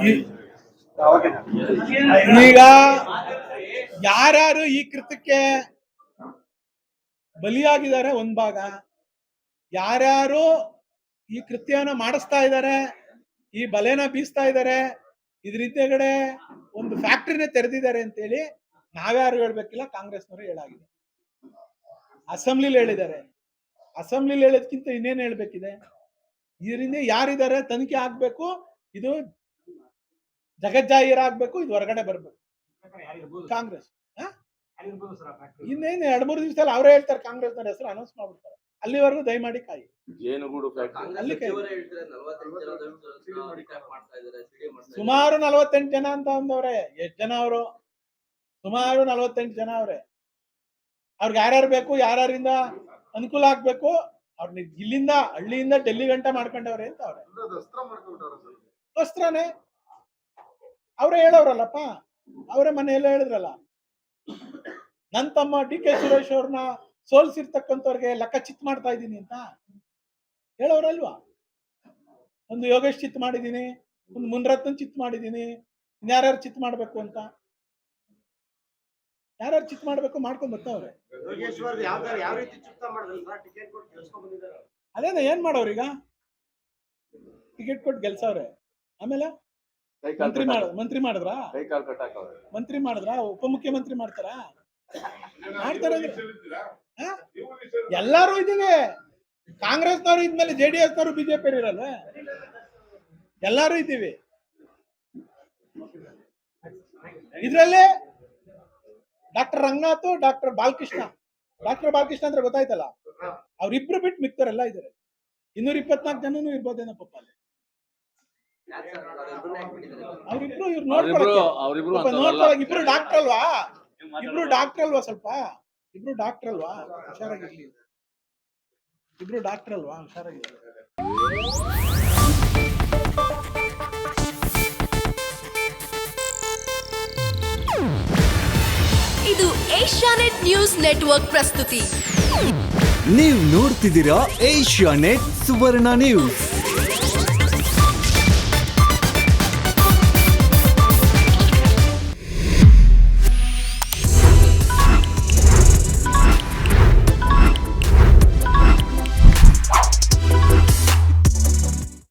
ಈ- ಈಗ ಯಾರ್ಯಾರು ಈ ಕೃತ್ಯಕ್ಕೆ ಬಲಿಯಾಗಿದ್ದಾರೆ ಒಂದ್ ಭಾಗ, ಯಾರ್ಯಾರು ಈ ಕೃತ್ಯನ ಮಾಡಿಸ್ತಾ ಇದ್ದಾರೆ, ಈ ಬಲೆನ ಬೀಸ್ತಾ ಇದ್ದಾರೆ, ಇದ್ರ ಹಿಂದೆಗಡೆ ಒಂದು ಫ್ಯಾಕ್ಟ್ರಿನೇ ತೆರೆದಿದ್ದಾರೆ ಅಂತೇಳಿ ನಾವ್ಯಾರು ಹೇಳ್ಬೇಕಿಲ್ಲ, ಕಾಂಗ್ರೆಸ್ನವರು ಹೇಳಾಗಿದೆ. ಅಸೆಂಬ್ಲಿಲಿ ಹೇಳಿದ್ದಾರೆ. ಅಸೆಂಬ್ಲಿಲಿ ಹೇಳೋದ್ಕಿಂತ ಇನ್ನೇನು ಹೇಳ್ಬೇಕಿದೆ? ಇದರಿಂದ ಯಾರಿದ್ದಾರೆ ತನಿಖೆ ಆಗ್ಬೇಕು, ಇದು ಜಗಜ್ಜಾಹೀರ ಆಗ್ಬೇಕು, ಇದು ಹೊರಗಡೆ ಬರ್ಬೇಕು. ಕಾಂಗ್ರೆಸ್ ಇನ್ನೇನು 2-3 ದಿವಸದಲ್ಲಿ ಅವರೇ ಹೇಳ್ತಾರೆ, ಕಾಂಗ್ರೆಸ್ನವ್ರ ಹೆಸರು ಅನೌನ್ಸ್ ಮಾಡ್ಬಿಡ್ತಾರೆ. ಅಲ್ಲಿವರೆಗೂ ದಯಮಾಡಿ ಕಾಯಿ. ಜೇನುಗೂಡು ಅಲ್ಲಿ ಸುಮಾರು 48 ಜನ ಅಂತ ಅಂದವ್ರೆ. ಎಷ್ಟು ಜನ ಅವರು? ಸುಮಾರು 48 ಜನ ಅವ್ರೆ. ಅವ್ರಿಗೆ ಯಾರ್ಯಾರು ಬೇಕು, ಯಾರ್ಯಾರಿಂದ ಅನುಕೂಲ ಆಗ್ಬೇಕು, ಅವ್ರನ್ನ ಇಲ್ಲಿಂದ ಹಳ್ಳಿಯಿಂದ ಡೆಲ್ಲಿ ಗಂಟ ಮಾಡ್ಕೊಂಡವ್ರೆ ಅಂತ ಅವ್ರೆ. ವಸ್ತ್ರನೇ ಅವರೇ ಹೇಳೋರಲ್ಲಪ್ಪ, ಅವರೇ ಮನೆಯಲ್ಲ ಹೇಳಿದ್ರಲ್ಲ, ನನ್ ತಮ್ಮ DK ಸುರೇಶ್ ಅವ್ರನ್ನ ಸೋಲ್ಸಿರ್ತಕ್ಕಂಥವ್ರಿಗೆ ಲೆಕ್ಕ ಚಿತ್ ಮಾಡ್ತಾ ಇದ್ದೀನಿ ಅಂತ ಹೇಳೋರಲ್ವಾ? ಒಂದು ಯೋಗೇಶ್ ಚಿತ್ ಮಾಡಿದೀನಿ, ಒಂದು ಮುನ್ರತ್ನ ಚಿತ್ ಮಾಡಿದೀನಿ, ಇನ್ಯಾರ್ಯಾರು ಚಿತ್ ಮಾಡ್ಬೇಕು ಅಂತ, ಯಾರ್ಯಾರು ಚಿತ್ ಮಾಡ್ಬೇಕು ಮಾಡ್ಕೊಂಡ್ ಬರ್ತಾವ್ರೆ. ಅದೇನ ಏನ್ ಮಾಡೋರೀಗ? ಟಿಕೆಟ್ ಕೊಟ್ಟು ಗೆಲ್ಸವ್ರೆ, ಆಮೇಲೆ ಮಂತ್ರಿ ಮಾಡಿದ್ರ, ಮಂತ್ರಿ ಮಾಡಿದ್ರ, ಉಪಮುಖ್ಯಮಂತ್ರಿ ಮಾಡ್ತಾರ, ಮಾಡ್ತಾರೆ. ಎಲ್ಲಾರು ಇದೀವಿ, ಕಾಂಗ್ರೆಸ್ನವರು ಇದ್ಮೇಲೆ JDSನವರು BJP ಇರಲ್ವ? ಎಲ್ಲಾರು ಇದ್ದೀವಿ ಇದ್ರಲ್ಲಿ. ಡಾಕ್ಟರ್ ರಂಗನಾಥ್, ಡಾಕ್ಟರ್ ಬಾಲಕೃಷ್ಣ ಅಂದ್ರೆ ಗೊತ್ತಾಯ್ತಲ್ಲ, ಅವ್ರಿಬ್ರು ಬಿಟ್ಟು ಮಿಕ್ತರೆಲ್ಲ ಇದಾರೆ. 224 ಜನನು ಇರ್ಬೋದೇನೋ ಪಾಪ ಅಲ್ಲಿ. ಅವ್ರಿಬ್ರು ಇವ್ರು ನೋಡ್ಕೊಳಕ್ಕೆ ಇಬ್ರು ಡಾಕ್ಟರ್ ಅಲ್ವಾ? ಸ್ವಲ್ಪ ಇಬ್ರು ಡಾಕ್ಟರ್ ಅಲ್ವಾ? ಹುಷಾರಾಗಿರ್ಲಿ. ಇಬ್ರು ಡಾಕ್ಟರ್ ಅಲ್ವಾ? ಹುಷಾರಾಗಿರ್ಲಿ. ಇದು ಏಷ್ಯಾನೆಟ್ ನ್ಯೂಸ್ ನೆಟ್ವರ್ಕ್ ಪ್ರಸ್ತುತಿ. ನೀವು ನೋಡ್ತಿದ್ದೀರಾ ಏಷ್ಯಾನೆಟ್ ಸುವರ್ಣ ನ್ಯೂಸ್.